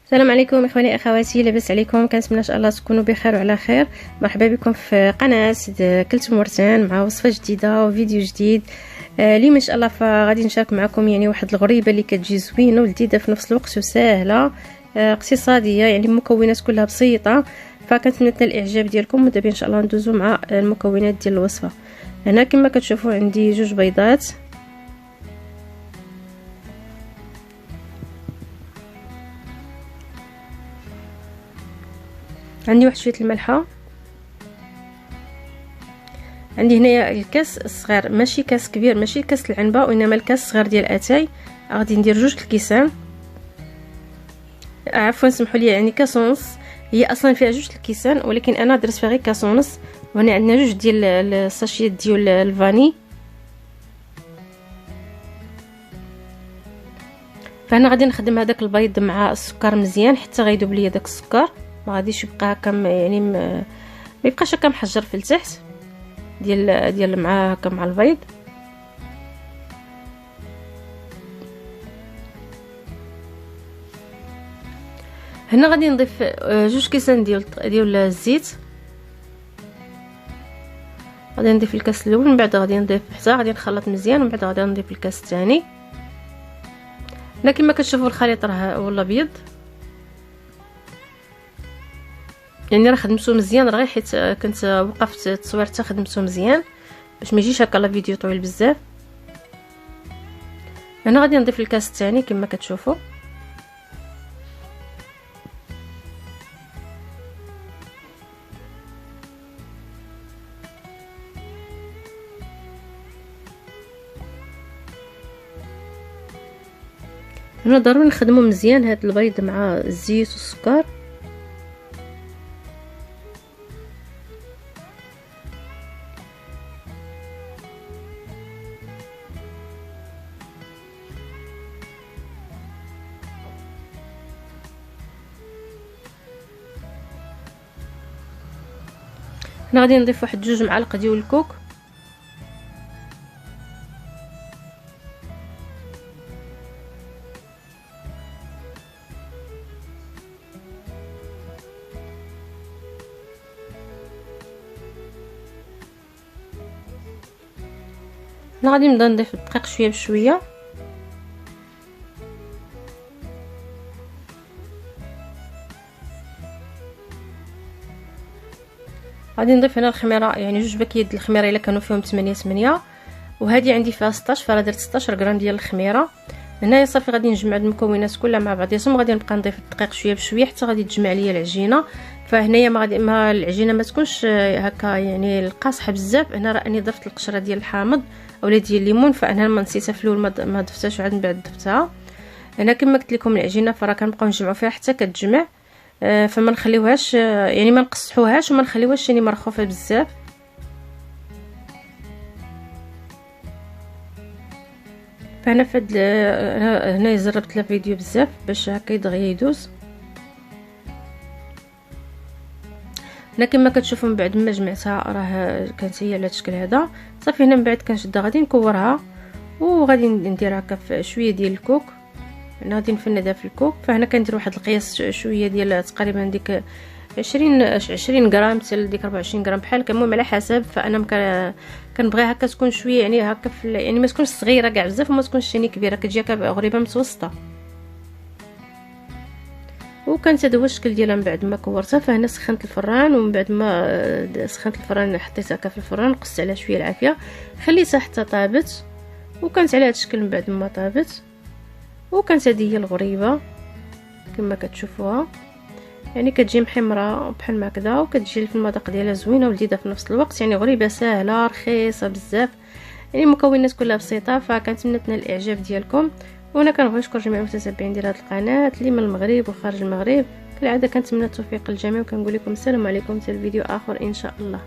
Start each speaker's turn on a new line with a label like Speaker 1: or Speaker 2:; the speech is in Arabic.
Speaker 1: السلام عليكم اخواني اخواتي، لاباس عليكم؟ كنتمنى ان شاء الله تكونوا بخير وعلى خير. مرحبا بكم في قناه كلت مرتان مع وصفه جديده وفيديو جديد. اليوم ان شاء الله فغادي نشارك معكم يعني واحد الغريبه اللي كتجي زوينه ولذيذه في نفس الوقت وسهله، اقتصاديه، يعني المكونات كلها بسيطه. فكنتمنى الاعجاب ديالكم، ودابا ان شاء الله ندوزو مع المكونات ديال الوصفه. هنا كما كتشوفوا عندي 2 بيضات، عندي واحد شويه الملحه، عندي هنايا الكاس الصغير، ماشي كاس كبير، ماشي كاس العنبه، وانما الكاس الصغير ديال اتاي. غادي ندير 2 الكيسان، عفوا سمحوا لي، يعني كاس ونص. هي اصلا فيها 2 الكيسان ولكن انا درت فيها غير كاس ونص. وهنا عندنا 2 ديال الساشيات ديال الفاني. فهنا غادي نخدم هذاك البيض مع السكر مزيان حتى غيذوب ليا داك السكر، ما غاديش يبقى هكا يعني ما يبقاش هكا محجر في التحت ديال مع هكا مع البيض. هنا غادي نضيف 2 كيسان ديال الزيت. غادي نضيف الكاس الاول، من بعد غادي نضيف حتى غادي نخلط مزيان، ومن بعد غادي نضيف الكاس الثاني. هنا كما كتشوفوا الخليط راه ولا ابيض، يعني راه خدمته مزيان، راه غير حيت كنت وقفت التصوير حتى خدمته مزيان باش ما يجيش هكا لا فيديو طويل بزاف. هنا غادي نضيف الكاس الثاني كما كتشوفوا. هنا ضروري نخدمو مزيان هاد البيض مع الزيت والسكر. هنا غادي نضيف واحد 2 معالق ديال الكوك. هنا غادي نبدا نضيف الدقيق شويه بشويه. غادي نضيف هنا الخميره، يعني 2 باكيات ديال الخميره الا كانوا فيهم 8 وهذه عندي فيها 16، فراه درت 16 غرام ديال الخميره. هنايا صافي غادي نجمع المكونات كلها مع بعضياتهم، وغادي نبقى نضيف الدقيق شويه بشويه حتى غادي تجمع ليا العجينه. فهنايا ما العجينه ما تكونش هكا يعني القاصحه بزاف. هنا راني ضفت القشره ديال الحامض اولا ديال الليمون، فانا ما نسيتها في الاول ما ضفتهاش وعاد من بعد ضفتها. هنا كما قلت لكم العجينه فراه كنبقاو نجمعوا فيها حتى كتجمع، فما نخليوهاش يعني ما نقصحوهاش وما نخليوهاش يعني مرخوفه بزاف. فانا فهاد هنا جربت لا فيديو بزاف باش هكا دغيا يدوز. هنا كما كتشوفوا من بعد ما جمعتها راه كانت هي على الشكل هذا. صافي هنا من بعد كنشدها غادي نكورها وغادي ندير هكا في شويه ديال الكوك. هنا غادي نفندها في الكوك. فهنا كندير واحد القياس شويه ديال تقريبا ديك 20 غرام حتى لديك 24 غرام بحال هكا، المهم على حسب. فانا كنبغي هكا تكون شويه يعني هكا يعني ما تكونش صغيره كاع بزاف وما تكونش يعني كبيره، كتجي هكا غريبه متوسطه. وكانت هذا هو الشكل ديالها من بعد ما كورتها. فهنا سخنت الفران، ومن بعد ما سخنت الفران حطيتها هكا في الفران، قصت عليها شويه العافيه، خليتها حتى طابت، وكانت على هذا الشكل من بعد ما طابت. وكانت هذه هي الغريبه كما كتشوفوها، يعني كتجي محمره بحال ما هكذا، وكتجي في المذاق ديالها زوينه ولذيذه في نفس الوقت، يعني غريبه سهله رخيصه بزاف، يعني المكونات كلها بسيطه. فكنتمنى تنال الاعجاب ديالكم. وانا كنبغي نشكر جميع المتتبعين ديال هذه القناه اللي من المغرب وخارج المغرب. كالعاده كنتمنى التوفيق للجميع، وكنقول لكم السلام عليكم حتى الفيديو اخر ان شاء الله.